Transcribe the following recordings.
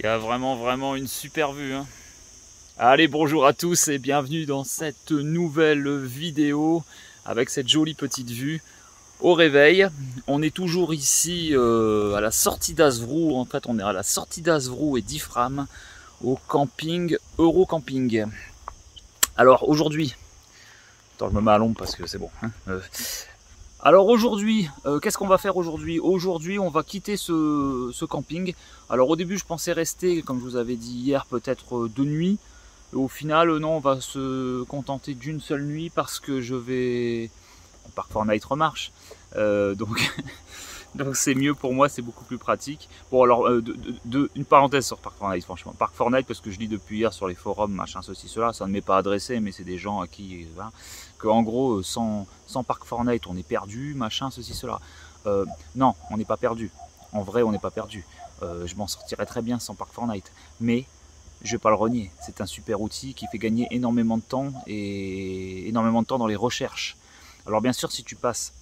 a vraiment une super vue, hein. Allez, bonjour à tous et bienvenue dans cette nouvelle vidéo avec cette jolie petite vue au réveil. On est toujours ici à la sortie d'Azvrou. En fait, on est à la sortie d'Azvrou et d'Ifram au camping Eurocamping. Alors aujourd'hui, attends, je me mets à l'ombre parce que c'est bon, hein. Alors aujourd'hui, qu'est-ce qu'on va faire aujourd'hui? Aujourd'hui, on va quitter ce camping. Alors au début, je pensais rester, comme je vous avais dit hier, peut-être 2 nuits. Et au final, non, on va se contenter d'une seule nuit parce que je vais... Park Fortnite remarche. Donc c'est mieux pour moi, c'est beaucoup plus pratique. Bon alors, une parenthèse sur Park Fortnite, franchement. Park Fortnite, parce que je lis depuis hier sur les forums, machin, ceci, cela, ça ne m'est pas adressé, mais c'est des gens à qui... Voilà, que en gros, sans Park Fortnite, on est perdu, machin, ceci, cela. Non, on n'est pas perdu. En vrai, on n'est pas perdu. Je m'en sortirais très bien sans Park Fortnite. Mais je vais pas le renier. C'est un super outil qui fait gagner énormément de temps et énormément de temps dans les recherches. Alors bien sûr, si tu passes...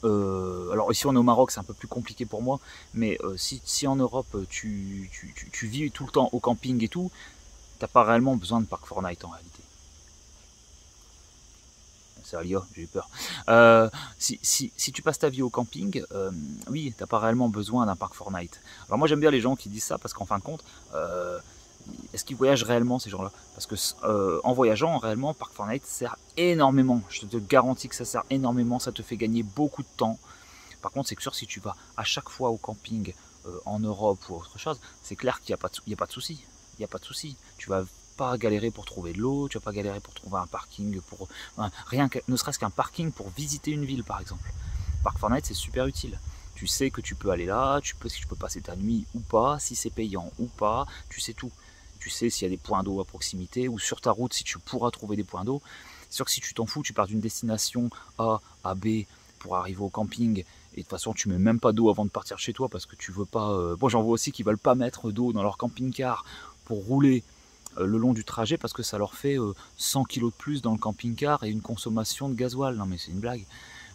alors ici on est au Maroc, c'est un peu plus compliqué pour moi, mais si en Europe tu vis tout le temps au camping et tout, t'as pas réellement besoin de Park Fortnite en réalité. C'est Alia, j'ai eu peur. Si tu passes ta vie au camping, oui, t'as pas réellement besoin d'un Park Fortnite. Alors moi j'aime bien les gens qui disent ça parce qu'en fin de compte, est-ce qu'ils voyagent réellement ces gens-là? Parce que en voyageant réellement, Park Fortnite sert énormément. Je te garantis que ça sert énormément, ça te fait gagner beaucoup de temps. Par contre, c'est sûr, si tu vas à chaque fois au camping en Europe ou autre chose, c'est clair qu'il n'y a pas de souci. Il n'y a pas de souci. Tu vas pas galérer pour trouver de l'eau, tu vas pas galérer pour trouver un parking, ne serait-ce qu'un parking pour visiter une ville par exemple. Park Fortnite, c'est super utile. Tu sais que tu peux aller là, si tu peux passer ta nuit ou pas, si c'est payant ou pas, tu sais tout. Tu sais s'il y a des points d'eau à proximité ou sur ta route si tu pourras trouver des points d'eau. C'est sûr que si tu t'en fous, tu pars d'une destination A à B pour arriver au camping et de toute façon tu mets même pas d'eau avant de partir chez toi parce que tu veux pas... Bon, j'en vois aussi qui veulent pas mettre d'eau dans leur camping-car pour rouler le long du trajet parce que ça leur fait 100 kg de plus dans le camping-car et une consommation de gasoil. Non mais c'est une blague.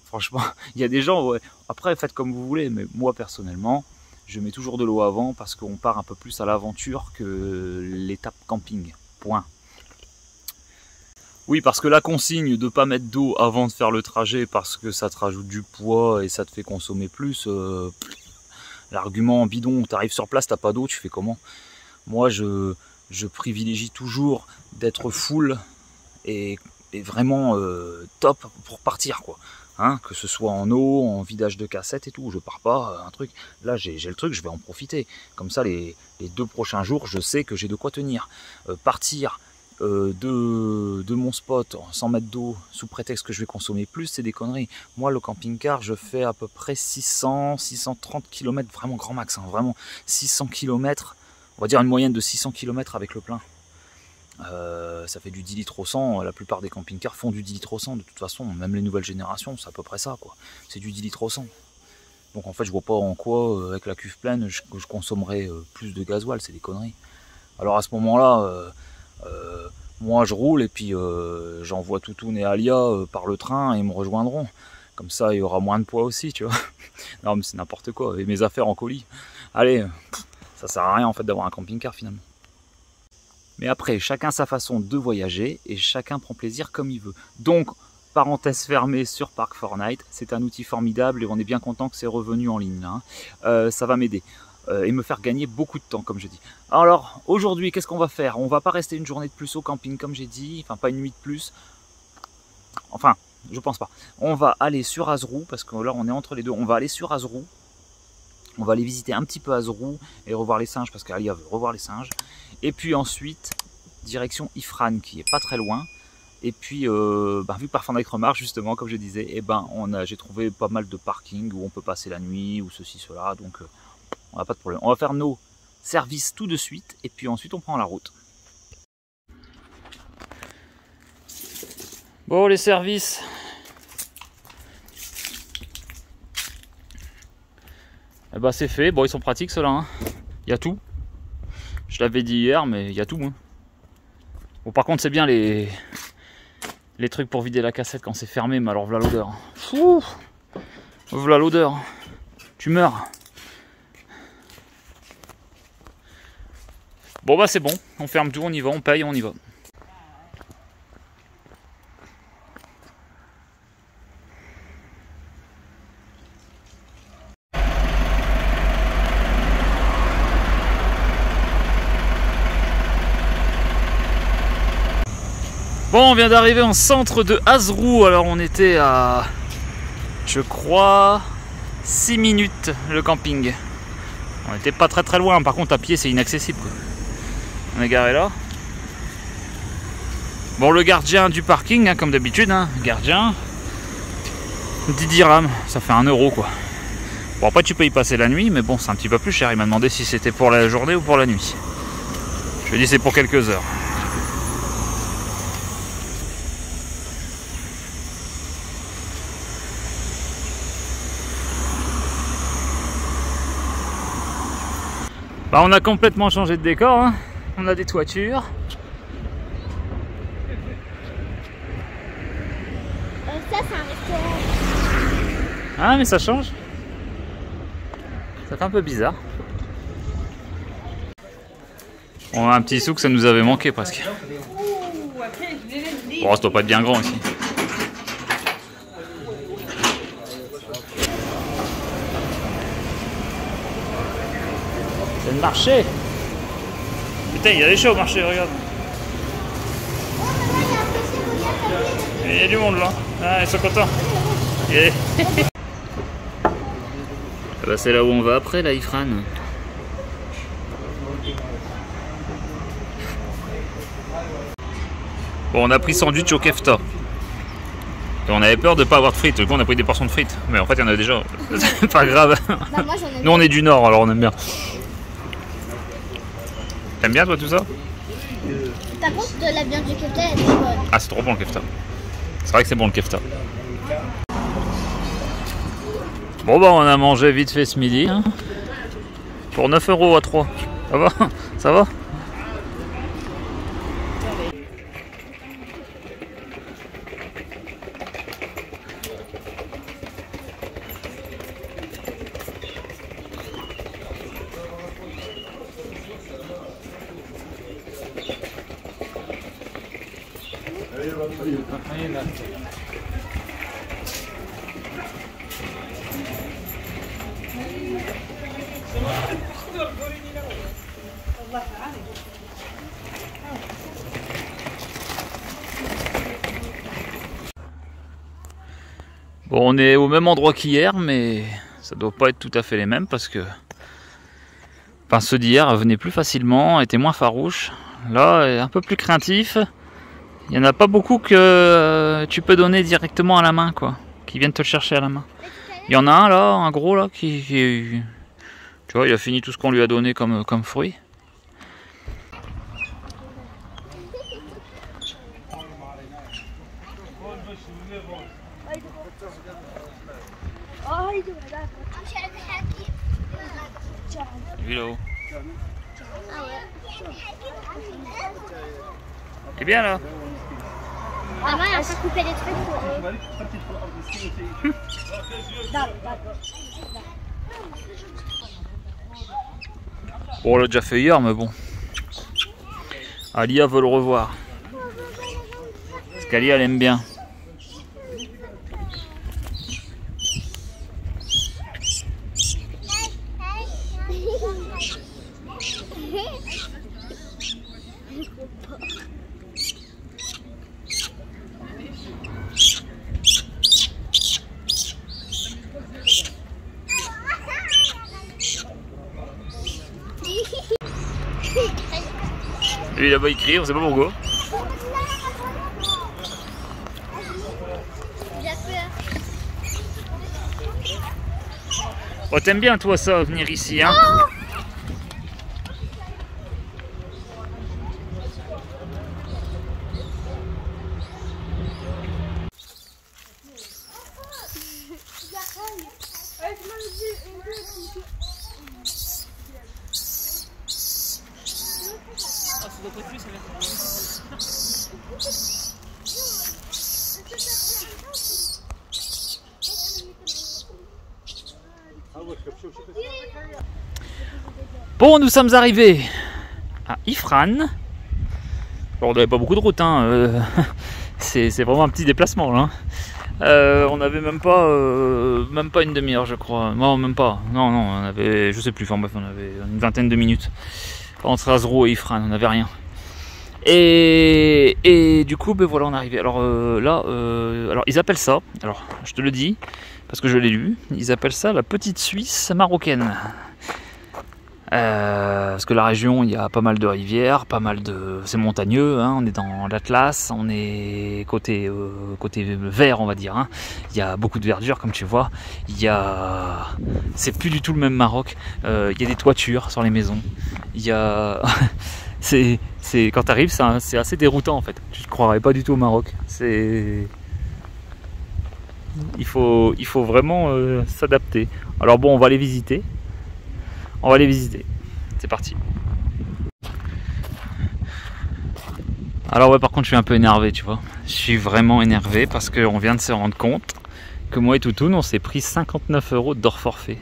Franchement, il y a des gens, ouais. Après faites comme vous voulez, mais moi personnellement, je mets toujours de l'eau avant parce qu'on part un peu plus à l'aventure que l'étape camping. Point. Oui, parce que la consigne de ne pas mettre d'eau avant de faire le trajet parce que ça te rajoute du poids et ça te fait consommer plus, l'argument bidon, tu arrives sur place, t'as pas d'eau, tu fais comment? Moi, je privilégie toujours d'être full et vraiment top pour partir, quoi. Hein, que ce soit en eau, en vidage de cassette et tout, je pars pas, un truc, là j'ai le truc, je vais en profiter, comme ça les 2 prochains jours, je sais que j'ai de quoi tenir. Partir de mon spot sans mettre d'eau, sous prétexte que je vais consommer plus, c'est des conneries. Moi le camping-car, je fais à peu près 630 km, vraiment grand max, hein, vraiment 600 km, on va dire une moyenne de 600 km avec le plein. Ça fait du 10 litres au 100, la plupart des camping-cars font du 10 litres au 100 de toute façon, même les nouvelles générations, c'est à peu près ça, quoi. C'est du 10 litres au 100. Donc en fait, je vois pas en quoi, avec la cuve pleine, je consommerais plus de gasoil, c'est des conneries. Alors à ce moment-là, moi je roule et puis j'envoie Toutoun et Alia par le train et ils me rejoindront. Comme ça, il y aura moins de poids aussi, tu vois. Non mais c'est n'importe quoi, et mes affaires en colis. Allez, ça sert à rien en fait d'avoir un camping-car finalement. Mais après, chacun sa façon de voyager et chacun prend plaisir comme il veut. Donc, parenthèse fermée sur Park Fortnite, c'est un outil formidable et on est bien content que c'est revenu en ligne. Hein. Ça va m'aider et me faire gagner beaucoup de temps, comme je dis. Alors, aujourd'hui, qu'est-ce qu'on va faire? On va pas rester une journée de plus au camping, comme j'ai dit, enfin pas une nuit de plus. Enfin, je pense pas. On va aller sur Azvrou, parce que là, on est entre les deux. On va aller sur Azvrou. On va aller visiter un petit peu Azvrou et revoir les singes, parce qu'Alia veut revoir les singes. Et puis ensuite, direction Ifram, qui est pas très loin. Et puis, vu que Park Fortnite remarche, justement, comme je disais, et j'ai trouvé pas mal de parkings où on peut passer la nuit, ou ceci, cela. Donc, on n'a pas de problème. On va faire nos services tout de suite, et puis ensuite, on prend la route. Bon, les services. Eh ben, c'est fait. Bon, ils sont pratiques, ceux-là. Hein. Il y a tout. Je l'avais dit hier, mais il y a tout. Hein. Bon, par contre, c'est bien les trucs pour vider la cassette quand c'est fermé, mais alors voilà l'odeur. Voilà l'odeur. Tu meurs. Bon bah c'est bon, on ferme tout, on y va, on paye, on y va. Bon, on vient d'arriver en centre de Azrou, alors on était à, je crois, 6 minutes le camping. On était pas très loin, par contre à pied c'est inaccessible quoi. On est garé là. Bon, le gardien du parking, hein, comme d'habitude, hein, gardien, 10 dirhams, ça fait 1 euro quoi. Bon, après tu peux y passer la nuit, mais bon, c'est un petit peu plus cher. Il m'a demandé si c'était pour la journée ou pour la nuit. Je lui ai dit c'est pour quelques heures. Bah, on a complètement changé de décor, hein. On a des toitures. Ça, c'est un restaurant. Ah, mais ça change. Ça fait un peu bizarre. On a un petit souk, ça nous avait manqué presque. Bon, ça doit pas être bien grand ici. C'est le marché. Putain, il y a des chats au marché, regarde. Il y a du monde là. Ah, ils sont contents. Yeah. Ah bah, c'est là où on va après, là, Ifran. Bon, on a pris sandwich au kefta. Et on avait peur de pas avoir de frites. Du coup, on a pris des portions de frites. Mais en fait, il y en a déjà. C'est pas grave. Bah, moi, j'en ai Nous, on est du Nord, alors on aime bien. T'aimes bien, toi, tout ça? Par contre, de la viande du kefta, elle est bonne. Ah, c'est trop bon le kefta. C'est vrai que c'est bon le kefta. Bon, bah, on a mangé vite fait ce midi. Hein. Pour 9 € à 3. Ça va? Ça va? Bon, on est au même endroit qu'hier, mais ça doit pas être tout à fait les mêmes parce que ceux d'hier venaient plus facilement, étaient moins farouches. Là, un peu plus craintif. Il n'y en a pas beaucoup que tu peux donner directement à la main, quoi, qui viennent te le chercher à la main. Il y en a un là, un gros là, qui tu vois, il a fini tout ce qu'on lui a donné comme fruit. Lui là-haut. T'es bien là? Maman, elle a pas coupé les trucs pour eux. Bon, on l'a déjà fait hier, mais bon. Alia veut le revoir. Parce qu'Alia, elle aime bien. Lui là-bas il crie, on sait pas pourquoi. Oh, t'aimes bien toi ça, venir ici, hein? Bon, nous sommes arrivés à Ifrane. Alors, on n'avait pas beaucoup de route, hein. C'est vraiment un petit déplacement là. On avait même pas une demi-heure, je crois. Non, même pas. Non, on avait, je sais plus. Enfin bref, on avait une vingtaine de minutes entre Azrou et Ifrane. On n'avait rien. Et du coup, ben voilà, on est arrivé. Alors là, alors ils appellent ça. Alors, je te le dis parce que je l'ai lu. Ils appellent ça la petite Suisse marocaine. Parce que la région, il y a pas mal de rivières, pas mal de, c'est montagneux, hein, on est dans l'Atlas, on est côté vert, on va dire, hein. Il y a beaucoup de verdure, comme tu vois. C'est plus du tout le même Maroc. Il y a des toitures sur les maisons. Il y a, quand t'arrives, c'est assez déroutant en fait. Tu ne croirais pas du tout au Maroc. Il faut vraiment s'adapter. Alors bon, on va les visiter. C'est parti. Alors ouais, par contre je suis un peu énervé, tu vois. Je suis vraiment énervé parce qu'on vient de se rendre compte que moi et Toutoun on s'est pris 59 € d'hors forfait.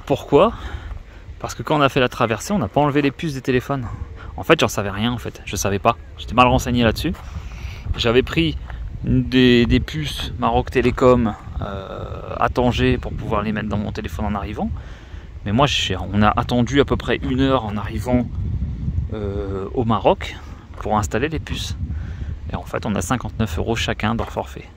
Pourquoi? Parce que quand on a fait la traversée, on n'a pas enlevé les puces des téléphones. En fait, j'en savais rien en fait. Je savais pas. J'étais mal renseigné là-dessus. J'avais pris des puces Maroc Télécom à Tanger pour pouvoir les mettre dans mon téléphone en arrivant. Mais moi, on a attendu à peu près 1 heure en arrivant au Maroc pour installer les puces. Et en fait, on a 59 € chacun d'hors forfait.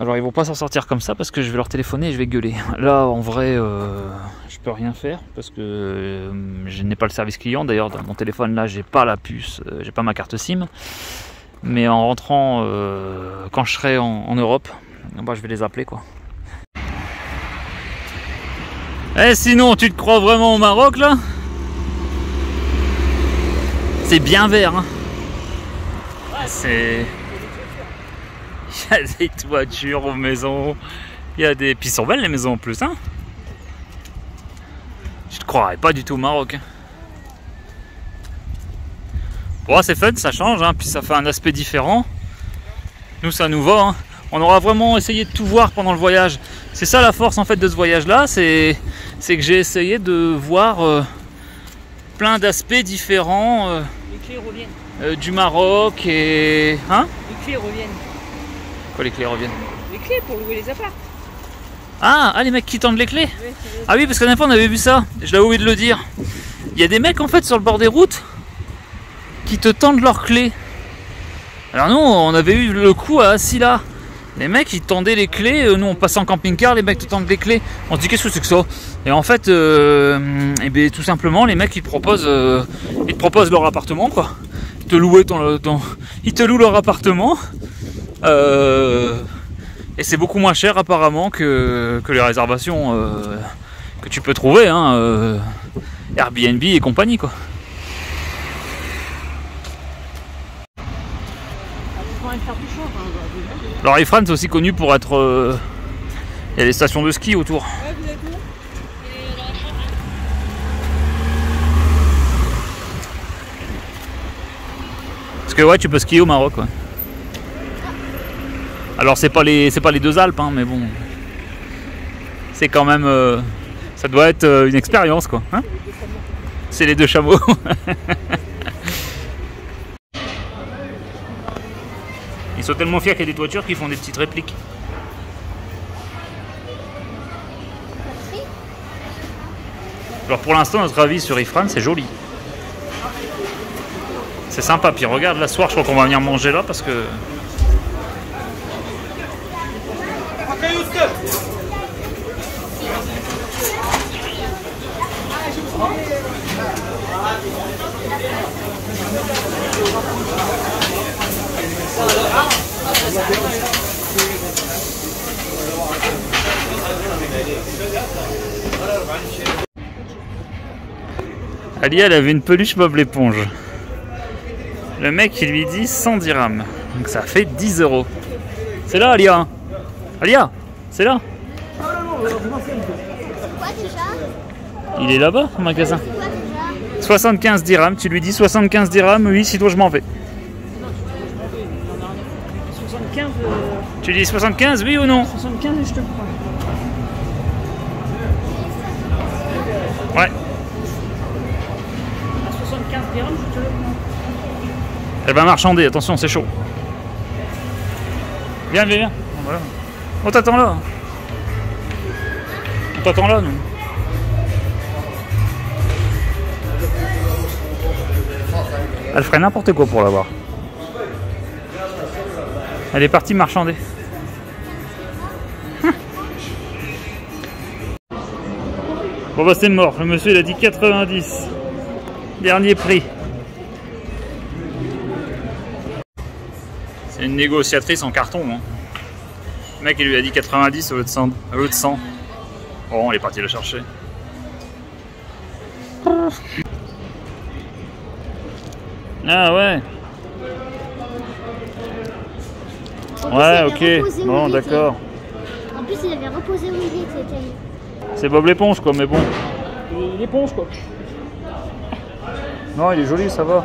Alors, ils vont pas s'en sortir comme ça parce que je vais leur téléphoner et je vais gueuler. Là, en vrai, je peux rien faire parce que je n'ai pas le service client. D'ailleurs, dans mon téléphone, là, j'ai pas la puce, j'ai pas ma carte SIM. Mais en rentrant, quand je serai en Europe, bah, je vais les appeler, quoi. Eh, sinon, tu te crois vraiment au Maroc là? C'est bien vert, hein. C'est... Il y a des toitures aux maisons. Il y a des... Puis ils sont belles les maisons en plus, hein. Tu te croirais pas du tout au Maroc, hein. Bon, c'est fun, ça change, hein. Puis ça fait un aspect différent. Nous, ça nous va, hein. On aura vraiment essayé de tout voir pendant le voyage. C'est ça la force en fait de ce voyage là, c'est que j'ai essayé de voir plein d'aspects différents les clés reviennent. Du Maroc et... Hein? Les clés reviennent. Quoi les clés reviennent? Les clés pour louer les apparts. Ah, les mecs qui tendent les clés? Oui, ah oui, parce qu'à la dernière fois on avait vu ça, je l'avais oublié de le dire. Il y a des mecs en fait sur le bord des routes qui te tendent leurs clés. Alors nous on avait eu le coup à Silla. Les mecs ils tendaient les clés, nous on passait en camping-car, les mecs te tendent les clés. On se dit qu'est-ce que c'est que ça? Et en fait, et bien, tout simplement les mecs ils te proposent leur appartement quoi. Ils te louent leur appartement. Et c'est beaucoup moins cher apparemment que les réservations que tu peux trouver, hein, Airbnb et compagnie quoi. Alors Ifrane c'est aussi connu pour être... il y a des stations de ski autour. Ouais, vous êtes où? Parce que ouais tu peux skier au Maroc ouais. Alors c'est pas les deux Alpes hein, mais bon. C'est quand même... ça doit être une expérience quoi. Hein, c'est les deux chameaux. Ils sont tellement fiers qu'il y a des toitures qui font des petites répliques. Alors pour l'instant notre avis sur Ifrane c'est joli. C'est sympa, puis regarde là ce soir je crois qu'on va venir manger là parce que... Alia elle avait une peluche Bob l'éponge. Le mec il lui dit 100 dirhams. Donc ça fait 10 €. C'est là Alia. Alia, c'est là. Quoi déjà? Il est là-bas au magasin. Quoi déjà? 75 dirhams, tu lui dis 75 dirhams, oui sinon je m'en vais. 75. Tu dis 75 oui ou non? 75 et je te le prends. Ouais. dirhams, je te le prends. Elle va marchander, attention, c'est chaud. Viens, viens, viens. Voilà. On t'attend là. On t'attend là, nous. Elle ferait n'importe quoi pour l'avoir. Elle est partie marchander. Bon bah c'est mort, le monsieur il a dit 90. Dernier prix. C'est une négociatrice en carton. Hein. Le mec il lui a dit 90 au lieu de 100. Bon, elle est partie le chercher. Ah ouais. Ouais, ok. Bon, d'accord. En plus, il avait reposé où il était. C'est Bob l'éponge, quoi, mais bon. L'éponge, quoi. Non, il est joli, ça va.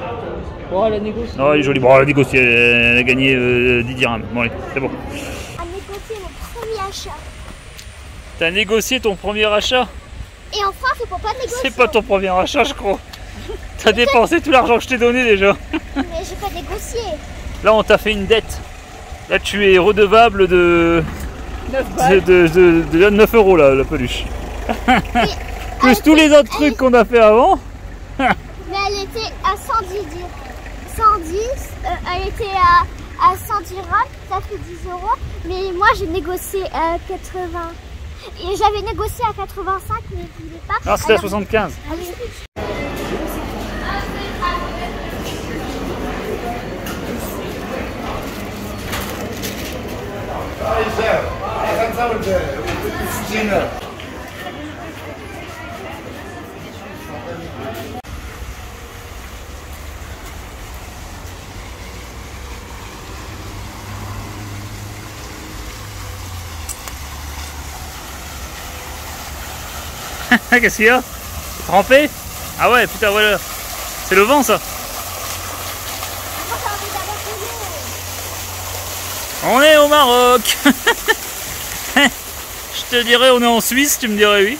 Oh, la négocie. Non, il est joli. Bon, elle a négocié, elle a gagné 10 dirhams. Bon, allez, c'est bon. À négocier mon premier achat. T'as négocié ton premier achat? Et en France, il faut pas négocier. C'est pas ton premier achat, je crois. T'as dépensé tout l'argent que je t'ai donné déjà. Mais j'ai pas négocié. Là, on t'a fait une dette. Là, tu es redevable de 9 euros, là, la peluche. Plus tous les autres trucs qu'on a fait avant. Mais elle était à 110 elle était à 100 dirhams, ça fait 10 euros. Mais moi, j'ai négocié à 80. Et j'avais négocié à 85, mais je voulais pas. Non, c'était à 75. Allez. Qu'est-ce qu'il y a? Trempé? Ah ouais, putain, voilà. C'est le vent, ça. On est au Maroc. Je te dirais on est en Suisse, tu me dirais oui.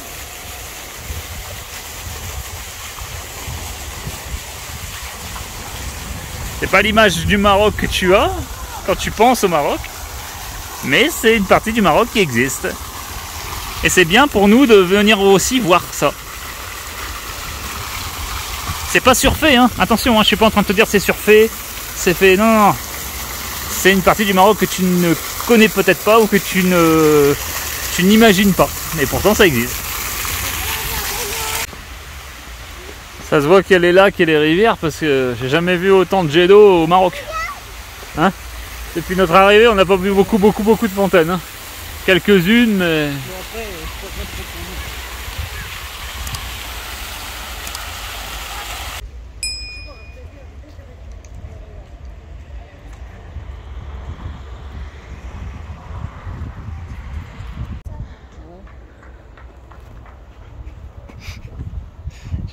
C'est pas l'image du Maroc que tu as quand tu penses au Maroc, mais c'est une partie du Maroc qui existe. Et c'est bien pour nous de venir aussi voir ça. C'est pas surfait, hein. Attention, hein, je suis pas en train de te dire c'est surfait, c'est fait. Non, non, non. C'est une partie du Maroc que tu ne connais peut-être pas ou que tu n'imagines pas. Mais pourtant ça existe. Ça se voit qu'il y a les lacs et les rivières parce que j'ai jamais vu autant de jets d'eau au Maroc. Hein? Depuis notre arrivée, on n'a pas vu beaucoup de fontaines. Hein. Quelques-unes, mais...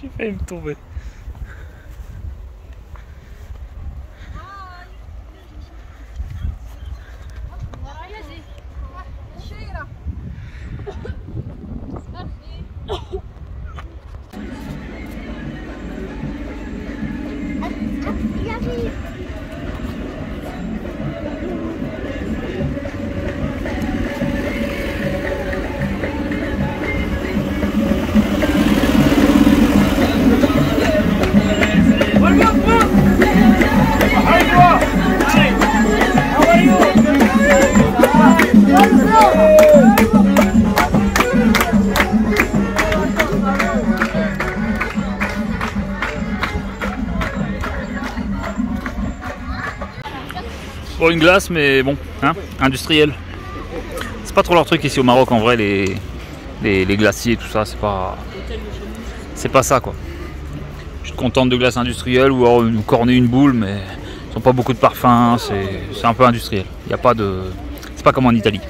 J'ai failli me tomber. Bon, une glace, mais bon, hein, industrielle. C'est pas trop leur truc ici au Maroc en vrai, les glaciers, tout ça, c'est pas ça quoi. Je suis contente de glace industrielle ou alors une cornée, une boule, mais ils n'ont pas beaucoup de parfum, c'est un peu industriel. Il y a pas de, c'est pas comme en Italie.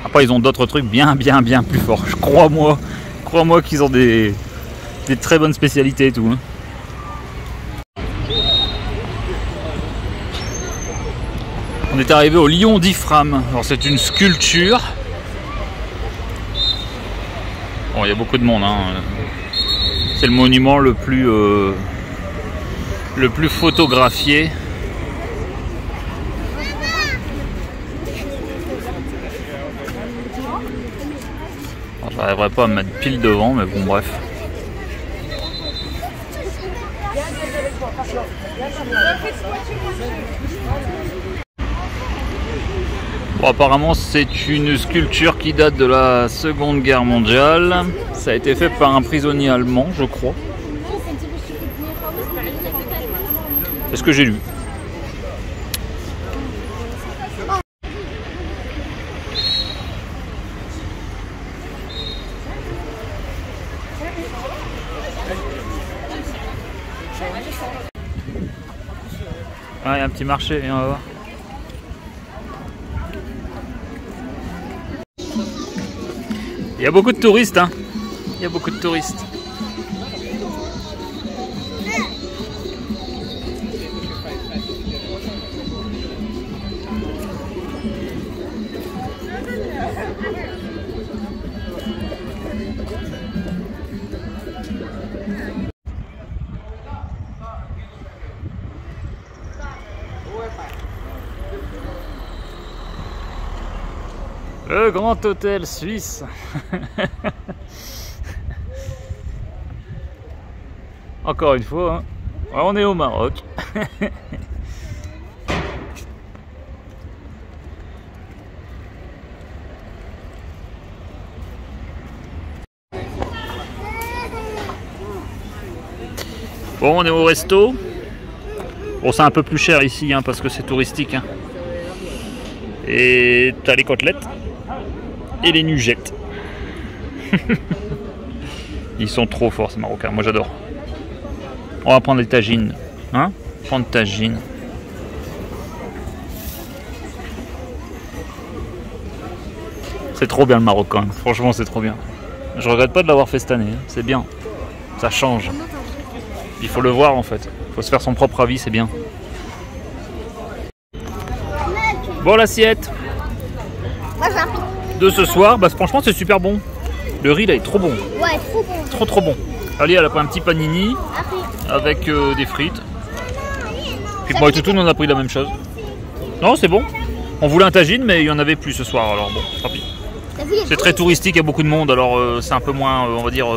Après ils ont d'autres trucs bien plus forts. Crois-moi qu'ils ont des très bonnes spécialités et tout. Hein. On est arrivé au Lion d'Ifram. Alors c'est une sculpture. Bon, il y a beaucoup de monde. Hein. C'est le monument le plus photographié. J'arriverai pas à me mettre pile devant, mais bon, bref. Bon, apparemment, c'est une sculpture qui date de la Seconde Guerre mondiale. Ça a été fait par un prisonnier allemand, je crois. C'est ce que j'ai lu. Ah, il y a un petit marché, on va voir. Il y a beaucoup de touristes, hein. Il y a beaucoup de touristes. Le grand hôtel suisse. Encore une fois, hein. On est au Maroc. Bon, on est au resto. Bon, c'est un peu plus cher ici, hein, parce que c'est touristique, hein. Et t'as les côtelettes et les nugettes. Ils sont trop forts ces Marocains, moi j'adore. On va prendre des tagines, hein? Prendre tagine. C'est trop bien le Maroc quand même, franchement c'est trop bien. Je regrette pas de l'avoir fait cette année, hein. C'est bien. Ça change. Il faut le voir en fait. Il faut se faire son propre avis, c'est bien. Bon, l'assiette de ce soir, bah, franchement c'est super bon. Le riz là est trop bon. Ouais, trop bon. Trop bon. Ali elle a pris un petit panini avec des frites. Puis moi et Toutoune on a pris la même chose. Non, c'est bon. On voulait un tagine mais il y en avait plus ce soir, alors bon, tant pis. C'est très touristique, il y a beaucoup de monde, alors c'est un peu moins, on va dire,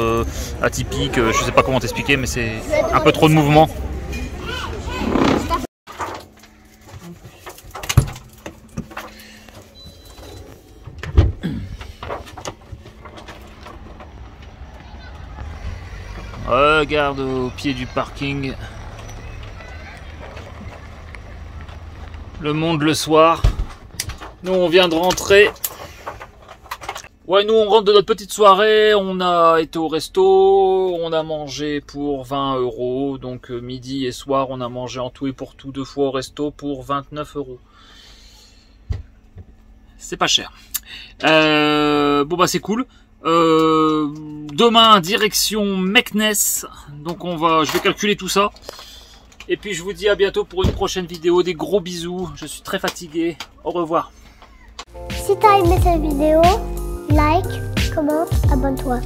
atypique. Je sais pas comment t'expliquer, mais c'est un peu trop de mouvement. Regarde au pied du parking. Le monde le soir. Nous on vient de rentrer. Ouais, nous on rentre de notre petite soirée. On a été au resto. On a mangé pour 20 €. Donc midi et soir on a mangé en tout et pour tout 2 fois au resto pour 29 €. C'est pas cher. Bon bah c'est cool. Demain direction Meknes, donc je vais calculer tout ça et puis je vous dis à bientôt pour une prochaine vidéo. Des gros bisous, je suis très fatigué, au revoir. Si t'as aimé cette vidéo, like, commente, abonne-toi.